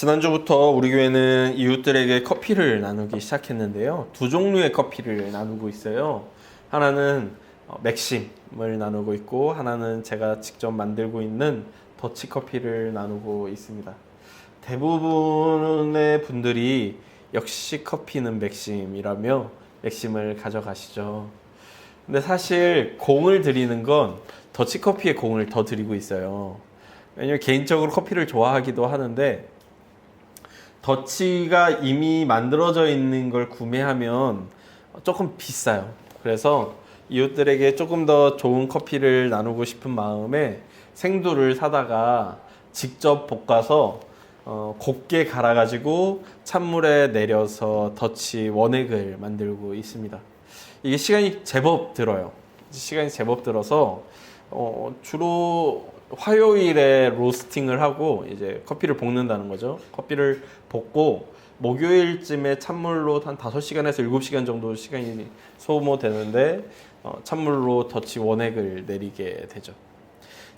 지난주부터 우리 교회는 이웃들에게 커피를 나누기 시작했는데요. 두 종류의 커피를 나누고 있어요. 하나는 맥심을 나누고 있고, 하나는 제가 직접 만들고 있는 더치커피를 나누고 있습니다. 대부분의 분들이 역시 커피는 맥심이라며 맥심을 가져가시죠. 근데 사실 공을 들이는 건 더치커피에 공을 더 들이고 있어요. 왜냐면 개인적으로 커피를 좋아하기도 하는데, 더치가 이미 만들어져 있는 걸 구매하면 조금 비싸요. 그래서 이웃들에게 조금 더 좋은 커피를 나누고 싶은 마음에 생두를 사다가 직접 볶아서 곱게 갈아가지고 찬물에 내려서 더치 원액을 만들고 있습니다. 이게 시간이 제법 들어요. 주로 화요일에 로스팅을 하고 이제 커피를 볶는다는 거죠. 커피를 볶고 목요일쯤에 찬물로 한 5시간에서 7시간 정도 시간이 소모되는데 찬물로 더치 원액을 내리게 되죠.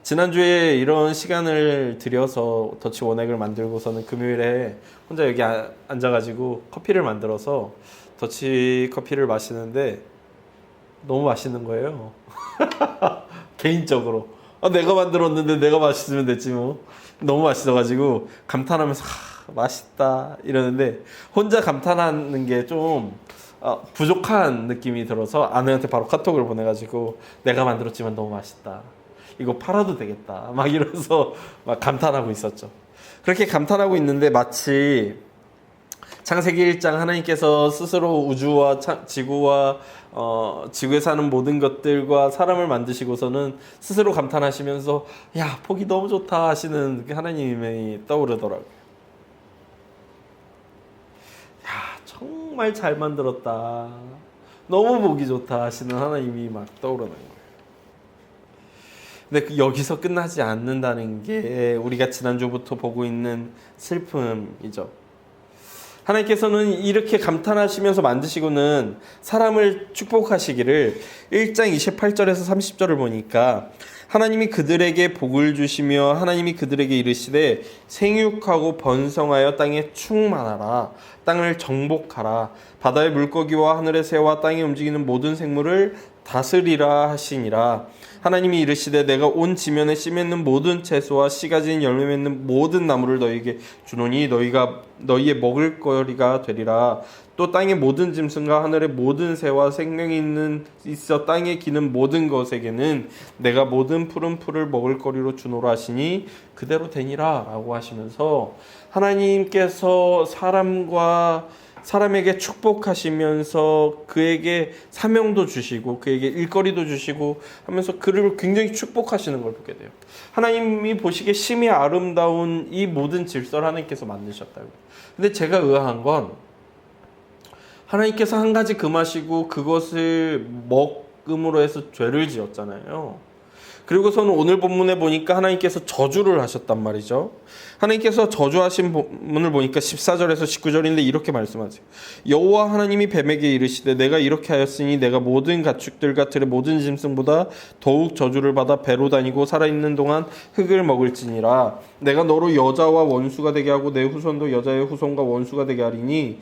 지난주에 이런 시간을 들여서 더치 원액을 만들고서는 금요일에 혼자 여기 앉아가지고 커피를 만들어서 더치 커피를 마시는데 너무 맛있는 거예요. 개인적으로. 내가 만들었는데 내가 맛있으면 됐지 뭐. 너무 맛있어가지고 감탄하면서 맛있다 이러는데, 혼자 감탄하는 게 좀 부족한 느낌이 들어서 아내한테 바로 카톡을 보내가지고 내가 만들었지만 너무 맛있다, 이거 팔아도 되겠다 막 이러면서 막 감탄하고 있었죠. 그렇게 감탄하고 있는데 마치 창세기 1장 하나님께서 스스로 우주와 지구와 지구에 사는 모든 것들과 사람을 만드시고서는 스스로 감탄하시면서 야, 보기 너무 좋다 하시는 하나님이 떠오르더라고요. 야, 정말 잘 만들었다, 너무 보기 좋다 하시는 하나님이 막 떠오르는 거예요. 근데 여기서 끝나지 않는다는 게 우리가 지난주부터 보고 있는 슬픔이죠. 하나님께서는 이렇게 감탄하시면서 만드시고는 사람을 축복하시기를 1장 28절에서 30절을 보니까 하나님이 그들에게 복을 주시며 하나님이 그들에게 이르시되 생육하고 번성하여 땅에 충만하라, 땅을 정복하라, 바다의 물고기와 하늘의 새와 땅에 움직이는 모든 생물을 다스리라 하시니라. 하나님이 이르시되 내가 온 지면에 씨 맺는 모든 채소와 씨 가진 열매 맺는 모든 나무를 너희에게 주노니 너희가 너희의 먹을 거리가 되리라. 또 땅의 모든 짐승과 하늘의 모든 새와 생명이 있어 땅에 기는 모든 것에게는 내가 모든 푸른 풀을 먹을 거리로 주노라 하시니 그대로 되니라 라고 하시면서, 하나님께서 사람에게 축복하시면서 그에게 사명도 주시고 그에게 일거리도 주시고 하면서 그를 굉장히 축복하시는 걸 보게 돼요. 하나님이 보시기에 심히 아름다운 이 모든 질서를 하나님께서 만드셨다고. 근데 제가 의아한 건, 하나님께서 한 가지 금하시고 그것을 먹음으로 해서 죄를 지었잖아요. 그리고서는 오늘 본문에 보니까 하나님께서 저주를 하셨단 말이죠. 하나님께서 저주하신 본문을 보니까 14절에서 19절인데 이렇게 말씀하세요. 여호와 하나님이 뱀에게 이르시되 내가 이렇게 하였으니 내가 모든 가축들과 들의 모든 짐승보다 더욱 저주를 받아 배로 다니고 살아있는 동안 흙을 먹을지니라. 내가 너로 여자와 원수가 되게 하고 내 후손도 여자의 후손과 원수가 되게 하리니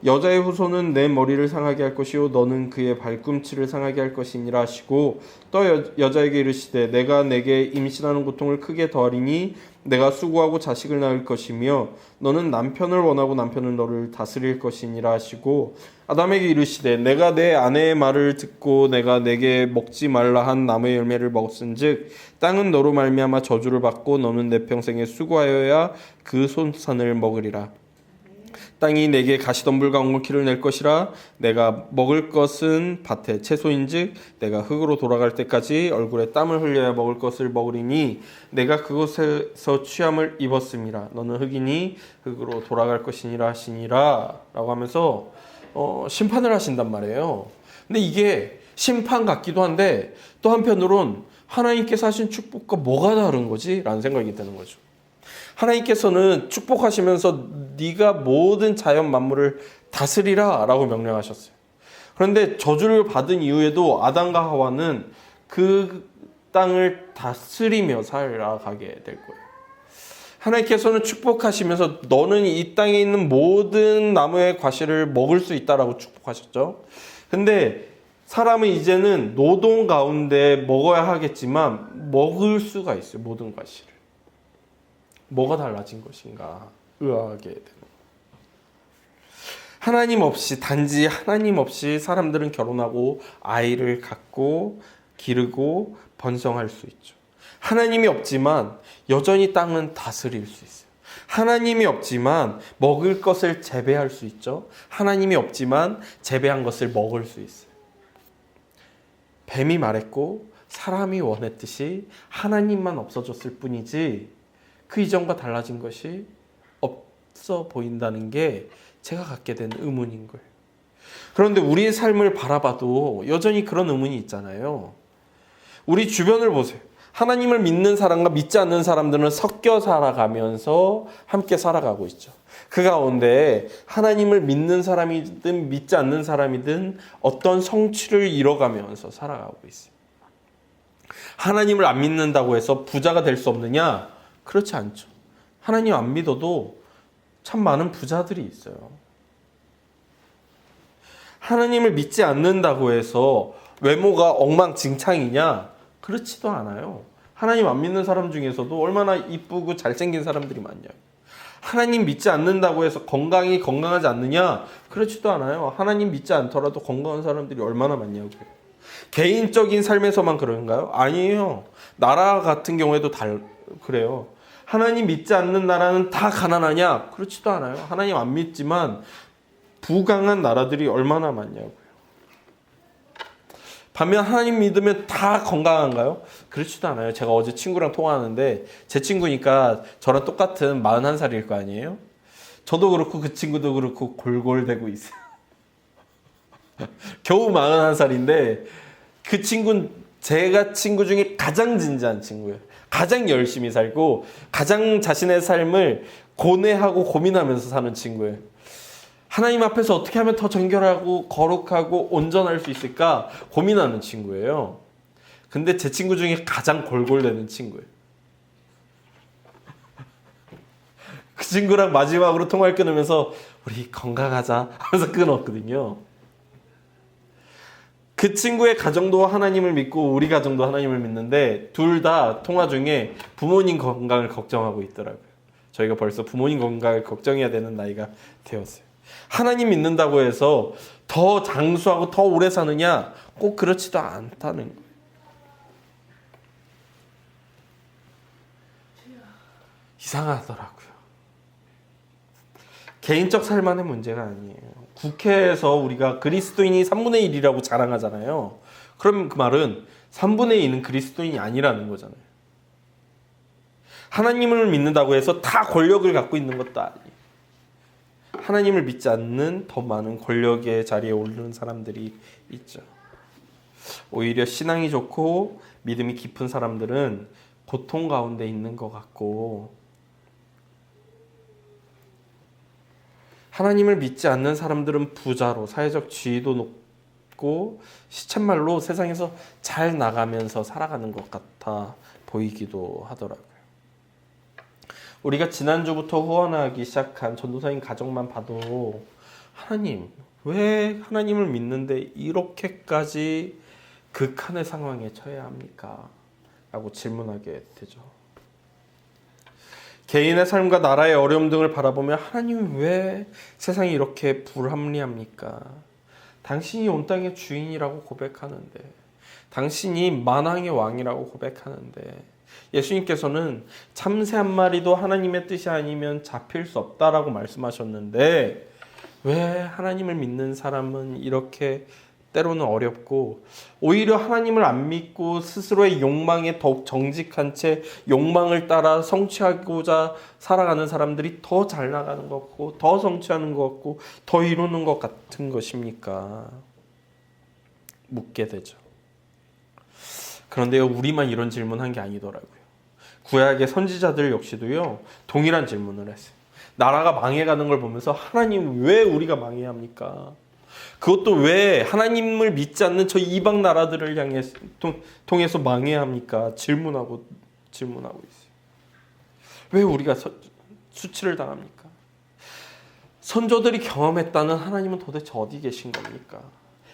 여자의 후손은 내 머리를 상하게 할 것이요 너는 그의 발꿈치를 상하게 할 것이니라 하시고, 또 여자에게 이르시되 내가 내게 임신하는 고통을 크게 더하리니 내가 수고하고 자식을 낳을 것이며 너는 남편을 원하고 남편은 너를 다스릴 것이니라 하시고, 아담에게 이르시되 내가 내 아내의 말을 듣고 내가 내게 먹지 말라 한 나무의 열매를 먹었은즉 땅은 너로 말미암아 저주를 받고 너는 내 평생에 수고하여야 그 손산을 먹으리라. 땅이 내게 가시덤불과 엉겅퀴를 낼 것이라. 내가 먹을 것은 밭의 채소인즉 내가 흙으로 돌아갈 때까지 얼굴에 땀을 흘려야 먹을 것을 먹으리니 내가 그곳에서 취함을 입었음이라. 너는 흙이니 흙으로 돌아갈 것이니라 하시니라 라고 하면서 심판을 하신단 말이에요. 근데 이게 심판 같기도 한데 또 한편으론 하나님께서 하신 축복과 뭐가 다른 거지? 라는 생각이 드는 거죠. 하나님께서는 축복하시면서 네가 모든 자연 만물을 다스리라 라고 명령하셨어요. 그런데 저주를 받은 이후에도 아담과 하와는 그 땅을 다스리며 살아가게 될 거예요. 하나님께서는 축복하시면서 너는 이 땅에 있는 모든 나무의 과실을 먹을 수 있다라고 축복하셨죠. 근데 사람은 이제는 노동 가운데 먹어야 하겠지만 먹을 수가 있어요. 모든 과실을. 뭐가 달라진 것인가 의아하게 되는 거예요. 하나님 없이, 단지 하나님 없이 사람들은 결혼하고 아이를 갖고 기르고 번성할 수 있죠. 하나님이 없지만 여전히 땅은 다스릴 수 있어요. 하나님이 없지만 먹을 것을 재배할 수 있죠. 하나님이 없지만 재배한 것을 먹을 수 있어요. 뱀이 말했고 사람이 원했듯이 하나님만 없어졌을 뿐이지 그 이전과 달라진 것이 없어 보인다는 게 제가 갖게 된 의문인 거예요. 그런데 우리의 삶을 바라봐도 여전히 그런 의문이 있잖아요. 우리 주변을 보세요. 하나님을 믿는 사람과 믿지 않는 사람들은 섞여 살아가면서 함께 살아가고 있죠. 그 가운데 하나님을 믿는 사람이든 믿지 않는 사람이든 어떤 성취를 이뤄가면서 살아가고 있어요. 하나님을 안 믿는다고 해서 부자가 될 수 없느냐? 그렇지 않죠. 하나님 안 믿어도 참 많은 부자들이 있어요. 하나님을 믿지 않는다고 해서 외모가 엉망진창이냐? 그렇지도 않아요. 하나님 안 믿는 사람 중에서도 얼마나 이쁘고 잘생긴 사람들이 많냐고. 하나님 믿지 않는다고 해서 건강하지 않느냐? 그렇지도 않아요. 하나님 믿지 않더라도 건강한 사람들이 얼마나 많냐고요. 개인적인 삶에서만 그런가요? 아니에요. 나라 같은 경우에도 그래요. 하나님 믿지 않는 나라는 다 가난하냐? 그렇지도 않아요. 하나님 안 믿지만 부강한 나라들이 얼마나 많냐고요. 반면 하나님 믿으면 다 건강한가요? 그렇지도 않아요. 제가 어제 친구랑 통화하는데 제 친구니까 저랑 똑같은 41살일 거 아니에요? 저도 그렇고 그 친구도 그렇고 골골대고 있어요. 겨우 41살인데 그 친구는 제가 친구 중에 가장 진지한 친구예요. 가장 열심히 살고 가장 자신의 삶을 고뇌하고 고민하면서 사는 친구예요. 하나님 앞에서 어떻게 하면 더 정결하고 거룩하고 온전할 수 있을까 고민하는 친구예요. 근데 제 친구 중에 가장 골골대는 친구예요. 그 친구랑 마지막으로 통화를 끊으면서 우리 건강하자 하면서 끊었거든요. 그 친구의 가정도 하나님을 믿고 우리 가정도 하나님을 믿는데 둘 다 통화 중에 부모님 건강을 걱정하고 있더라고요. 저희가 벌써 부모님 건강을 걱정해야 되는 나이가 되었어요. 하나님 믿는다고 해서 더 장수하고 더 오래 사느냐? 꼭 그렇지도 않다는 거예요. 이상하더라고요. 개인적 삶만의 문제가 아니에요. 국회에서 우리가 그리스도인이 3분의 1이라고 자랑하잖아요. 그럼 그 말은 3분의 1은 그리스도인이 아니라는 거잖아요. 하나님을 믿는다고 해서 다 권력을 갖고 있는 것도 아니에요. 하나님을 믿지 않는 더 많은 권력의 자리에 오르는 사람들이 있죠. 오히려 신앙이 좋고 믿음이 깊은 사람들은 고통 가운데 있는 것 같고, 하나님을 믿지 않는 사람들은 부자로 사회적 지위도 높고 시쳇말로 세상에서 잘 나가면서 살아가는 것 같아 보이기도 하더라고요. 우리가 지난주부터 후원하기 시작한 전도사님 가정만 봐도 하나님, 왜 하나님을 믿는데 이렇게까지 극한의 상황에 처해야 합니까? 라고 질문하게 되죠. 개인의 삶과 나라의 어려움 등을 바라보며 하나님 왜 세상이 이렇게 불합리합니까? 당신이 온 땅의 주인이라고 고백하는데, 당신이 만왕의 왕이라고 고백하는데, 예수님께서는 참새 한 마리도 하나님의 뜻이 아니면 잡힐 수 없다라고 말씀하셨는데 왜 하나님을 믿는 사람은 이렇게 때로는 어렵고, 오히려 하나님을 안 믿고 스스로의 욕망에 더욱 정직한 채 욕망을 따라 성취하고자 살아가는 사람들이 더 잘 나가는 것 같고 더 성취하는 것 같고 더 이루는 것 같은 것입니까? 묻게 되죠. 그런데요, 우리만 이런 질문한 게 아니더라고요. 구약의 선지자들 역시도요 동일한 질문을 했어요. 나라가 망해가는 걸 보면서 하나님 왜 우리가 망해야 합니까? 그것도 왜 하나님을 믿지 않는 저 이방 나라들을 통해서 망해야 합니까? 질문하고 있어요. 왜 우리가 수치를 당합니까? 선조들이 경험했다는 하나님은 도대체 어디 계신 겁니까?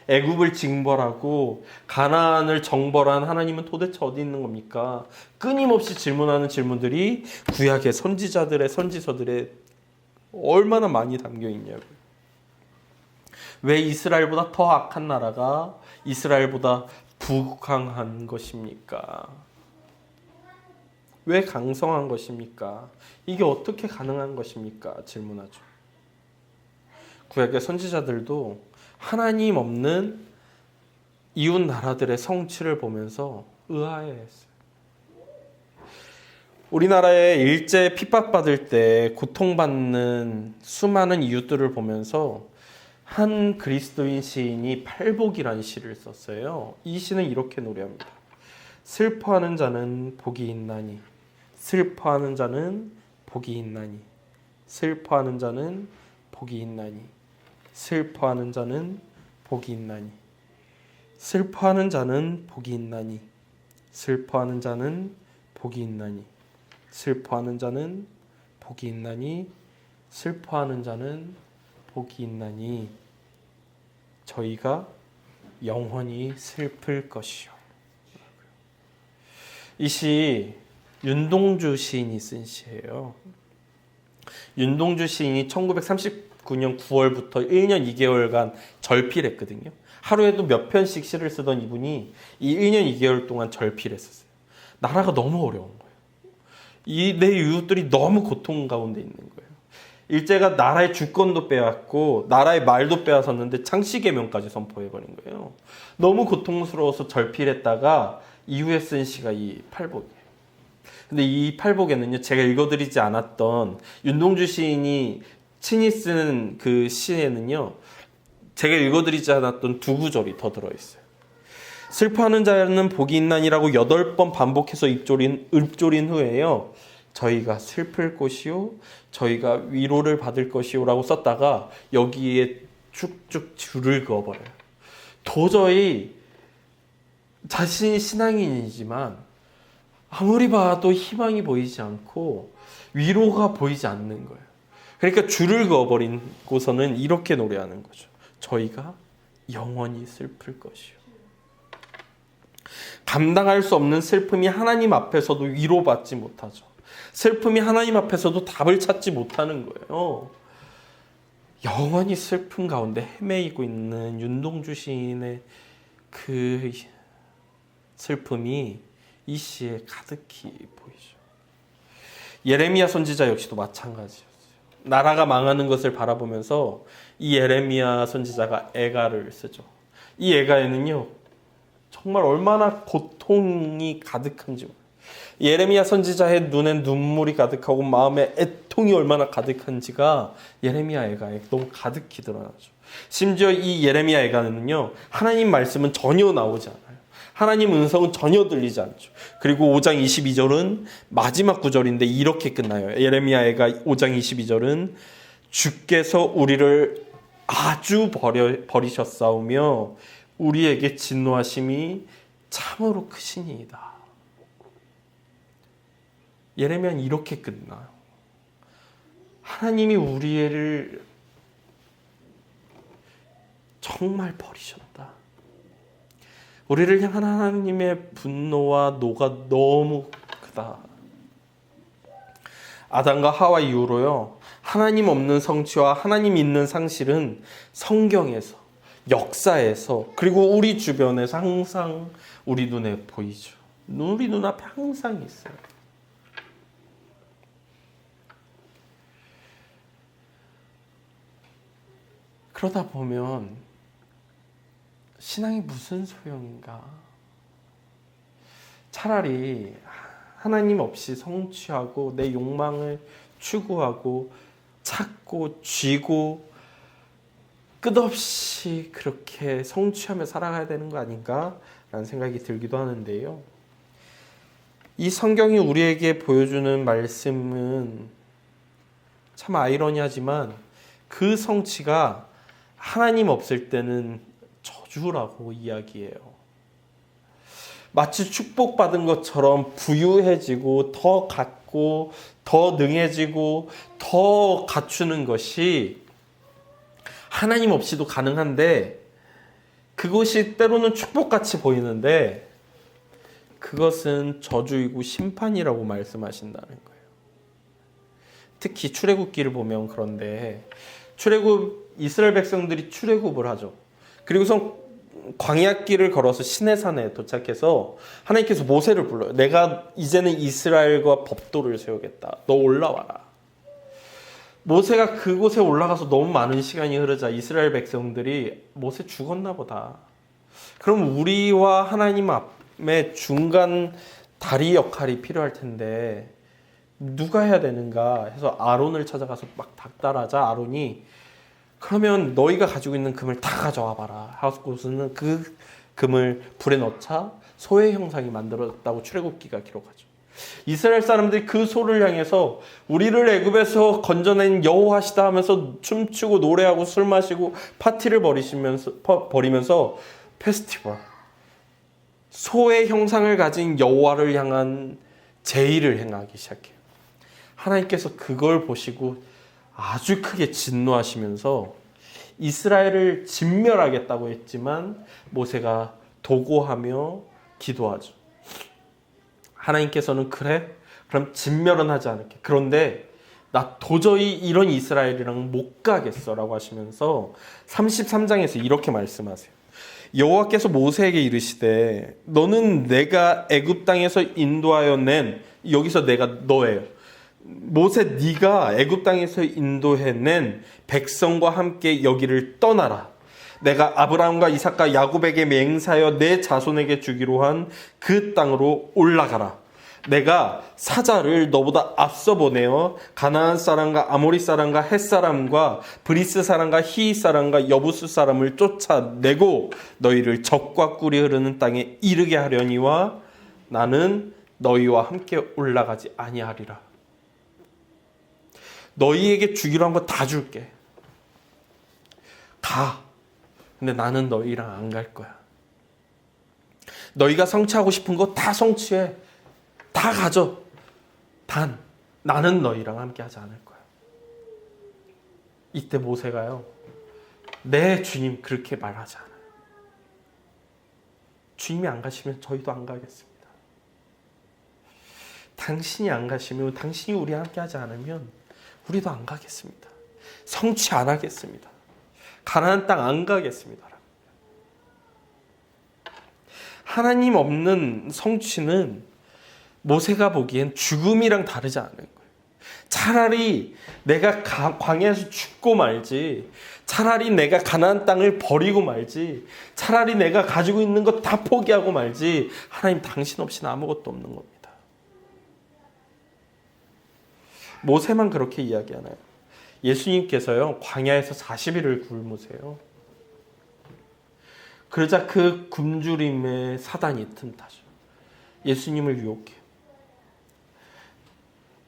애굽을 징벌하고 가나안을 정벌한 하나님은 도대체 어디 있는 겁니까? 끊임없이 질문하는 질문들이 구약의 선지자들의 선지서들에 얼마나 많이 담겨 있냐고요. 왜 이스라엘보다 더 악한 나라가 이스라엘보다 부강한 것입니까? 왜 강성한 것입니까? 이게 어떻게 가능한 것입니까? 질문하죠. 구약의 선지자들도 하나님 없는 이웃 나라들의 성취를 보면서 의아해했어요. 우리나라에 일제 핍박받을 때 고통받는 수많은 이웃들을 보면서 한 그리스도인 시인이 팔복이라는 시를 썼어요. 이 시는 이렇게 노래합니다. 슬퍼하는 자는 복이 있나니, 슬퍼하는 자는 복이 있나니, 슬퍼하는 자는 복이 있나니, 슬퍼하는 자는 복이 있나니, 슬퍼하는 자는 복이 있나니, 슬퍼하는 자는 복이 있나니, 슬퍼하는 자는 복이 있나니, 슬퍼하는 자는 복이 있나니, 저희가 영원히 슬플 것이요. 이 시 윤동주 시인이 쓴 시예요. 윤동주 시인이 1939년 9월부터 1년 2개월간 절필했거든요. 하루에도 몇 편씩 시를 쓰던 이분이 이 1년 2개월 동안 절필했었어요. 나라가 너무 어려운 거예요. 내 이웃들이 너무 고통 가운데 있는 거예요. 일제가 나라의 주권도 빼앗고 나라의 말도 빼앗았는데 창씨개명까지 선포해버린 거예요. 너무 고통스러워서 절필했다가 이후에 쓴 시가 이 팔복이에요. 근데 이 팔복에는요, 제가 읽어드리지 않았던 윤동주 시인이 친히 쓴 그 시에는요, 제가 읽어드리지 않았던 두 구절이 더 들어있어요. 슬퍼하는 자는 복이 있나니라고 8번 반복해서 읊조린 후에요, 저희가 슬플 것이요, 저희가 위로를 받을 것이요 라고 썼다가 여기에 쭉쭉 줄을 그어버려요. 도저히 자신이 신앙인이지만 아무리 봐도 희망이 보이지 않고 위로가 보이지 않는 거예요. 그러니까 줄을 그어버리고서는 이렇게 노래하는 거죠. 저희가 영원히 슬플 것이요. 감당할 수 없는 슬픔이 하나님 앞에서도 위로받지 못하죠. 슬픔이 하나님 앞에서도 답을 찾지 못하는 거예요. 영원히 슬픔 가운데 헤매이고 있는 윤동주 시인의 그 슬픔이 이 시에 가득히 보이죠. 예레미야 선지자 역시도 마찬가지였어요. 나라가 망하는 것을 바라보면서 이 예레미야 선지자가 애가를 쓰죠. 이 애가에는요, 정말 얼마나 고통이 가득한지, 예레미야 선지자의 눈엔 눈물이 가득하고 마음에 애통이 얼마나 가득한지가 예레미야 애가에 너무 가득히 드러나죠. 심지어 이 예레미야 애가는요, 하나님 말씀은 전혀 나오지 않아요. 하나님 음성은 전혀 들리지 않죠. 그리고 5장 22절은 마지막 구절인데 이렇게 끝나요. 예레미야 애가 5장 22절은 주께서 우리를 아주 버리셨사오며 우리에게 진노하심이 참으로 크시니이다. 예레미야는 이렇게 끝나요. 하나님이 우리를 정말 버리셨다. 우리를 향한 하나님의 분노와 노가 너무 크다. 아담과 하와 이후로요, 하나님 없는 성취와 하나님 있는 상실은 성경에서, 역사에서, 그리고 우리 주변에서 항상 우리 눈에 보이죠. 우리 눈앞에 항상 있어요. 그러다 보면 신앙이 무슨 소용인가? 차라리 하나님 없이 성취하고 내 욕망을 추구하고 찾고 쥐고 끝없이 그렇게 성취하며 살아가야 되는 거 아닌가? 라는 생각이 들기도 하는데요. 이 성경이 우리에게 보여주는 말씀은 참 아이러니하지만 그 성취가 하나님 없을 때는 저주라고 이야기해요. 마치 축복받은 것처럼 부유해지고 더 갖고 더 능해지고 더 갖추는 것이 하나님 없이도 가능한데, 그것이 때로는 축복같이 보이는데 그것은 저주이고 심판이라고 말씀하신다는 거예요. 특히 출애굽기를 보면 그런데, 출애굽 이스라엘 백성들이 출애굽을 하죠. 그리고서 광야길을 걸어서 시내산에 도착해서 하나님께서 모세를 불러요. 내가 이제는 이스라엘과 법도를 세우겠다. 너 올라와라. 모세가 그곳에 올라가서 너무 많은 시간이 흐르자 이스라엘 백성들이 모세 죽었나 보다. 그럼 우리와 하나님 앞에 중간 다리 역할이 필요할 텐데 누가 해야 되는가 해서 아론을 찾아가서 막 닥달하자 아론이, 그러면 너희가 가지고 있는 금을 다 가져와 봐라 하고서는 그 금을 불에 넣자 소의 형상이 만들어졌다고 출애굽기가 기록하죠. 이스라엘 사람들이 그 소를 향해서 우리를 애굽에서 건져낸 여호와시다 하면서 춤추고 노래하고 술 마시고 파티를 벌이면서 페스티벌, 소의 형상을 가진 여호와를 향한 제의를 행하기 시작해요. 하나님께서 그걸 보시고 아주 크게 진노하시면서 이스라엘을 진멸하겠다고 했지만 모세가 도고하며 기도하죠. 하나님께서는 그래? 그럼 진멸은 하지 않을게. 그런데 나 도저히 이런 이스라엘이랑 못 가겠어 라고 하시면서 33장에서 이렇게 말씀하세요. 여호와께서 모세에게 이르시되 너는 내가 애굽 땅에서 인도하여 낸, 여기서 내가 너예요. 모세 네가 애굽 땅에서 인도해낸 백성과 함께 여기를 떠나라. 내가 아브라함과 이삭과 야곱에게 맹세하여 내 자손에게 주기로 한 그 땅으로 올라가라. 내가 사자를 너보다 앞서 보내어 가나안 사람과 아모리 사람과 헷 사람과 브리스 사람과 히윗 사람과 여부스 사람을 쫓아내고 너희를 적과 꿀이 흐르는 땅에 이르게 하려니와 나는 너희와 함께 올라가지 아니하리라. 너희에게 주기로 한 거 다 줄게. 가. 근데 나는 너희랑 안 갈 거야. 너희가 성취하고 싶은 거 다 성취해. 다 가져. 단 나는 너희랑 함께 하지 않을 거야. 이때 모세가요, 네 주님 그렇게 말하지 않아요. 주님이 안 가시면 저희도 안 가겠습니다. 당신이 안 가시면, 당신이 우리와 함께 하지 않으면 우리도 안 가겠습니다. 성취 안 하겠습니다. 가나안 땅 안 가겠습니다. 하나님 없는 성취는 모세가 보기엔 죽음이랑 다르지 않은 거예요. 차라리 내가 광야에서 죽고 말지, 차라리 내가 가나안 땅을 버리고 말지, 차라리 내가 가지고 있는 것 다 포기하고 말지, 하나님 당신 없이는 아무것도 없는 겁니다. 모세만 그렇게 이야기하나요? 예수님께서요 광야에서 40일을 굶으세요. 그러자 그 굶주림에 사단이 틈타죠. 예수님을 유혹해요.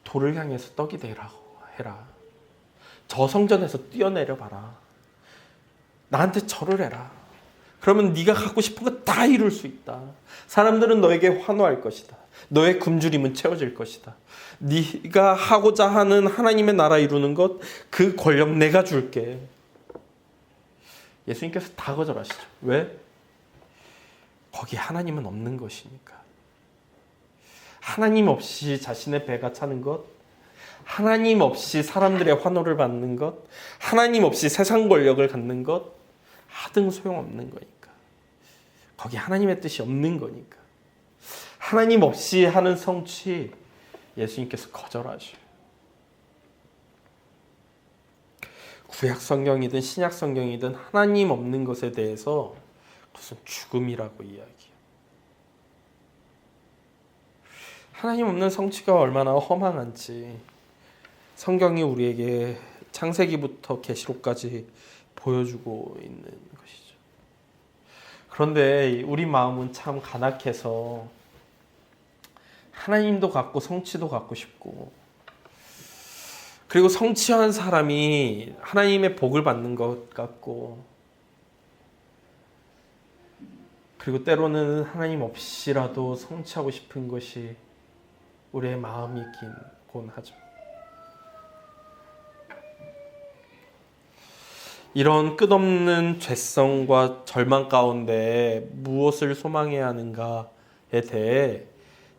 돌을 향해서 떡이 되라고 해라. 저 성전에서 뛰어내려 봐라. 나한테 절을 해라. 그러면 네가 갖고 싶은 거 다 이룰 수 있다. 사람들은 너에게 환호할 것이다. 너의 굶주림은 채워질 것이다. 네가 하고자 하는 하나님의 나라 이루는 것, 그 권력 내가 줄게. 예수님께서 다 거절하시죠. 왜? 거기 하나님은 없는 것이니까. 하나님 없이 자신의 배가 차는 것, 하나님 없이 사람들의 환호를 받는 것, 하나님 없이 세상 권력을 갖는 것, 하등 소용없는 거니까. 거기 하나님의 뜻이 없는 거니까. 하나님 없이 하는 성취, 예수님께서 거절하셔요. 구약 성경이든 신약 성경이든 하나님 없는 것에 대해서 무슨 죽음이라고 이야기해요. 하나님 없는 성취가 얼마나 허망한지 성경이 우리에게 창세기부터 계시록까지 보여주고 있는 것이죠. 그런데 우리 마음은 참 간악해서 하나님도 갖고 성취도 갖고 싶고, 그리고 성취한 사람이 하나님의 복을 받는 것 같고, 그리고 때로는 하나님 없이라도 성취하고 싶은 것이 우리의 마음이긴 하죠. 이런 끝없는 죄성과 절망 가운데 무엇을 소망해야 하는가에 대해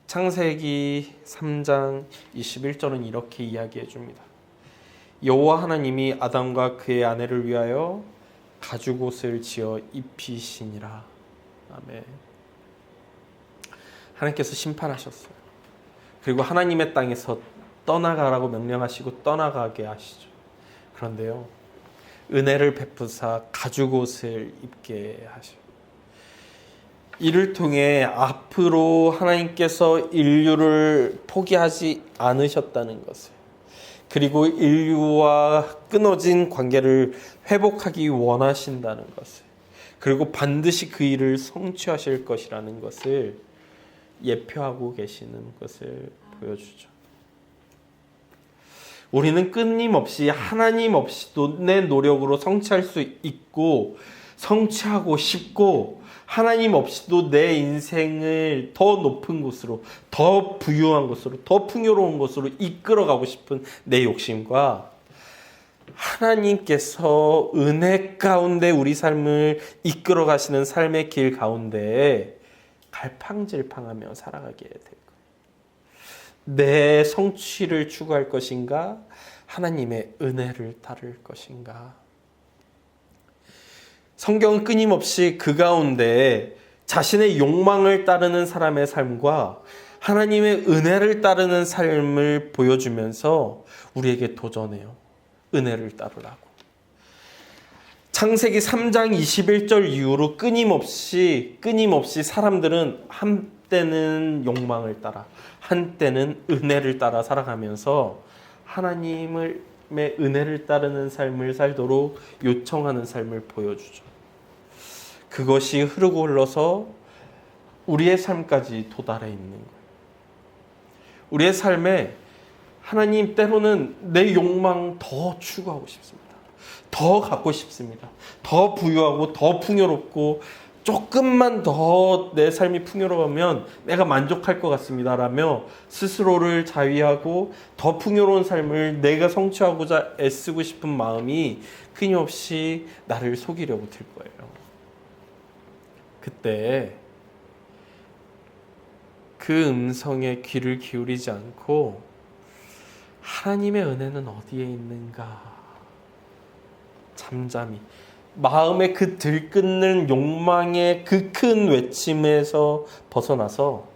창세기 3장 21절은 이렇게 이야기해 줍니다. 여호와 하나님이 아담과 그의 아내를 위하여 가죽옷을 지어 입히시니라. 아멘. 하나님께서 심판하셨어요. 그리고 하나님의 땅에서 떠나가라고 명령하시고 떠나가게 하시죠. 그런데요, 은혜를 베푸사 가죽옷을 입게 하셔. 이를 통해 앞으로 하나님께서 인류를 포기하지 않으셨다는 것을, 그리고 인류와 끊어진 관계를 회복하기 원하신다는 것을, 그리고 반드시 그 일을 성취하실 것이라는 것을 예표하고 계시는 것을 보여주죠. 우리는 끊임없이 하나님 없이도 내 노력으로 성취할 수 있고 성취하고 싶고, 하나님 없이도 내 인생을 더 높은 곳으로, 더 부유한 곳으로, 더 풍요로운 곳으로 이끌어가고 싶은 내 욕심과 하나님께서 은혜 가운데 우리 삶을 이끌어 가시는 삶의 길 가운데 갈팡질팡하며 살아가게 될 거예요. 내 성취를 추구할 것인가? 하나님의 은혜를 따를 것인가? 성경은 끊임없이 그 가운데 자신의 욕망을 따르는 사람의 삶과 하나님의 은혜를 따르는 삶을 보여주면서 우리에게 도전해요. 은혜를 따르라고. 창세기 3장 21절 이후로 끊임없이 사람들은 한때는 욕망을 따라, 한때는 은혜를 따라 살아가면서 하나님의 은혜를 따르는 삶을 살도록 요청하는 삶을 보여주죠. 그것이 흐르고 흘러서 우리의 삶까지 도달해 있는 거예요. 우리의 삶에 하나님, 때로는 내 욕망 더 추구하고 싶습니다. 더 갖고 싶습니다. 더 부유하고 더 풍요롭고 조금만 더 내 삶이 풍요로우면 내가 만족할 것 같습니다 라며 스스로를 자위하고 더 풍요로운 삶을 내가 성취하고자 애쓰고 싶은 마음이 끊임없이 나를 속이려고 들 거예요. 그때 그 음성에 귀를 기울이지 않고 하나님의 은혜는 어디에 있는가, 잠잠히 마음의 그 들끓는 욕망의 그 큰 외침에서 벗어나서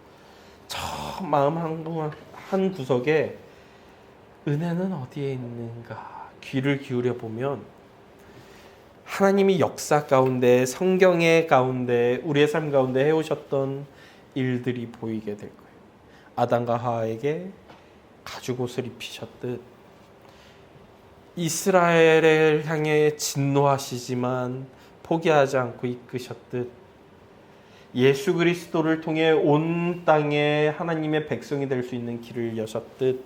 저 마음 한 구석에 은혜는 어디에 있는가 귀를 기울여 보면 하나님이 역사 가운데, 성경의 가운데, 우리의 삶 가운데 해오셨던 일들이 보이게 될 거예요. 아담과 하와에게 가죽옷을 입히셨듯, 이스라엘을 향해 진노하시지만 포기하지 않고 이끄셨듯, 예수 그리스도를 통해 온 땅에 하나님의 백성이 될 수 있는 길을 여셨듯,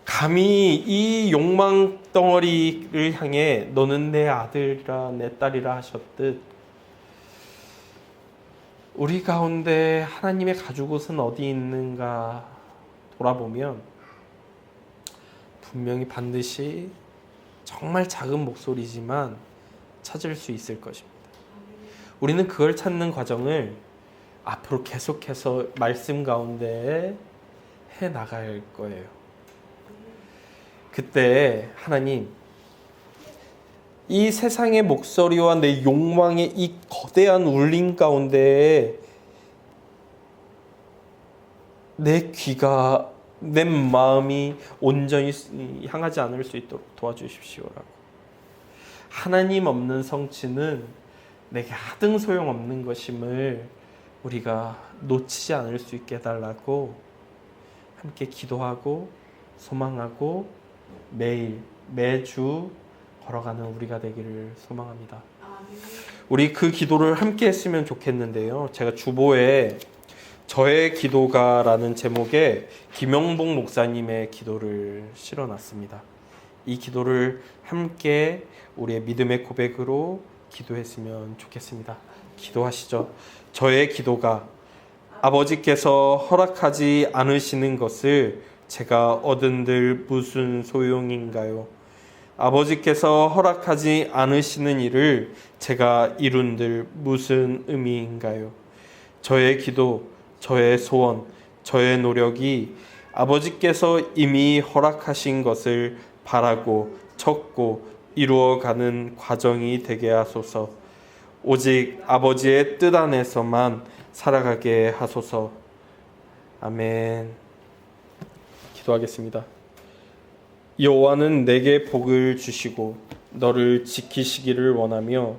감히 이 욕망 덩어리를 향해 너는 내 아들이라 내 딸이라 하셨듯, 우리 가운데 하나님의 가죽옷은 어디 있는가 돌아보면 분명히 반드시 정말 작은 목소리지만 찾을 수 있을 것입니다. 우리는 그걸 찾는 과정을 앞으로 계속해서 말씀 가운데 해 나갈 거예요. 그때 하나님, 이 세상의 목소리와 내 욕망의 이 거대한 울림 가운데 내 귀가, 내 마음이 온전히 향하지 않을 수 있도록 도와주십시오라고. 하나님 없는 성취는 내게 하등 소용없는 것임을 우리가 놓치지 않을 수 있게 해달라고 함께 기도하고 소망하고 매주 걸어가는 우리가 되기를 소망합니다. 우리 그 기도를 함께 했으면 좋겠는데요. 제가 주보에 저의 기도가라는 제목의 김영복 목사님의 기도를 실어놨습니다. 이 기도를 함께 우리의 믿음의 고백으로 기도했으면 좋겠습니다. 기도하시죠. 저의 기도가 아버지께서 허락하지 않으시는 것을 제가 얻은들 무슨 소용인가요? 아버지께서 허락하지 않으시는 일을 제가 이룬들 무슨 의미인가요? 저의 기도, 저의 소원, 저의 노력이 아버지께서 이미 허락하신 것을 바라고 찾고 이루어가는 과정이 되게 하소서. 오직 아버지의 뜻 안에서만 살아가게 하소서. 아멘. 기도하겠습니다. 여호와는 내게 복을 주시고 너를 지키시기를 원하며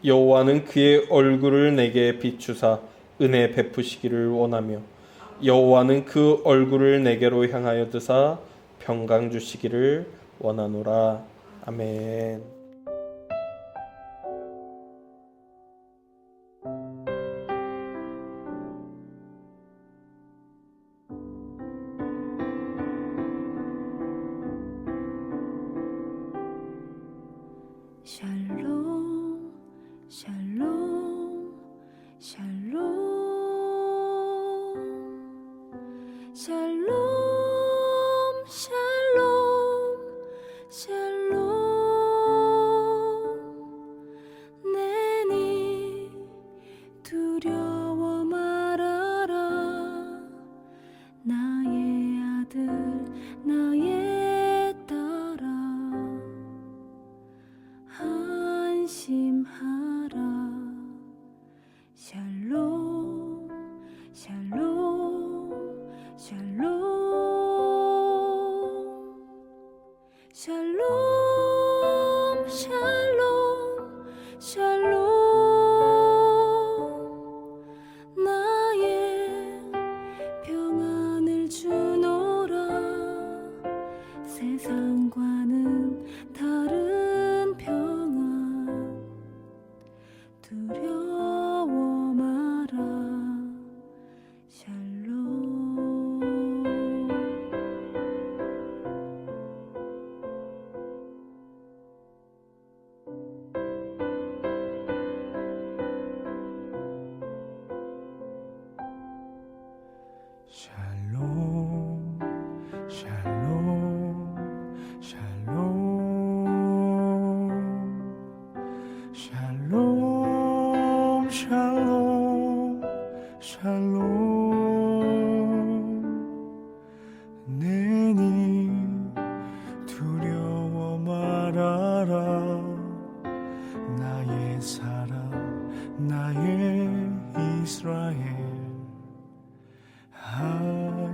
여호와는 그의 얼굴을 내게 비추사 은혜 베푸시기를 원하며 여호와는 그 얼굴을 내게로 향하여 드사 평강 주시기를 원하노라. 아멘. 샬롬 샬롬 샬롬 샬롬 샬롬 샬롬 내니 두려워 말아라 나의 아들 나의 딸아 안심하라 샬롬 샬롬 샬롬 샬롬 샬롬 샬롬 나의 평안을 주노라 세상과는 다른 평안 두려워 마라 샬롬 샬롬 샬롬 샬롬 샬롬 샬롬 샬롬 내니 두려워 말아라 나의 사랑 나의 이스라엘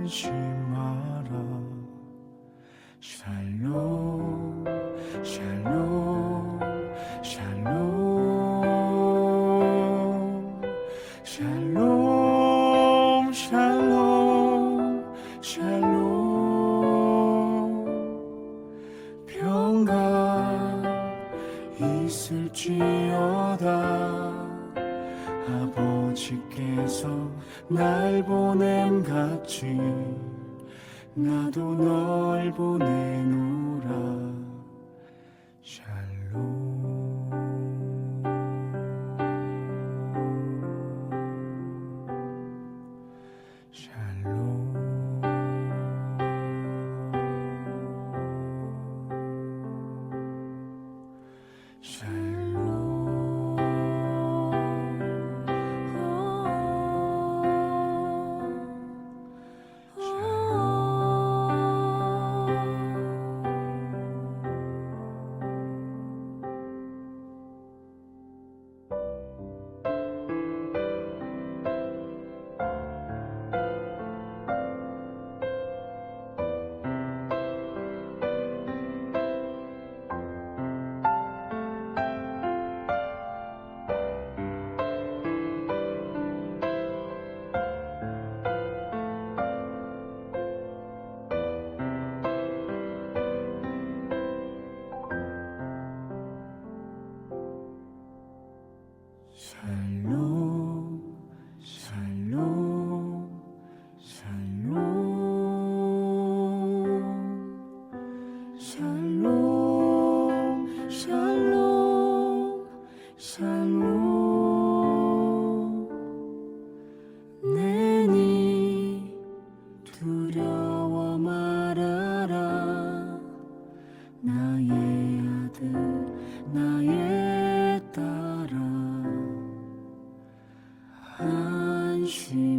안심하라 샬롬 샬롬 샬롬 샬롬 샬롬 샬롬 평강 있을지어다 아버지께서 날 보냄 같이 나도 널 보내노라 샬롬 샬롬 샬롬 안식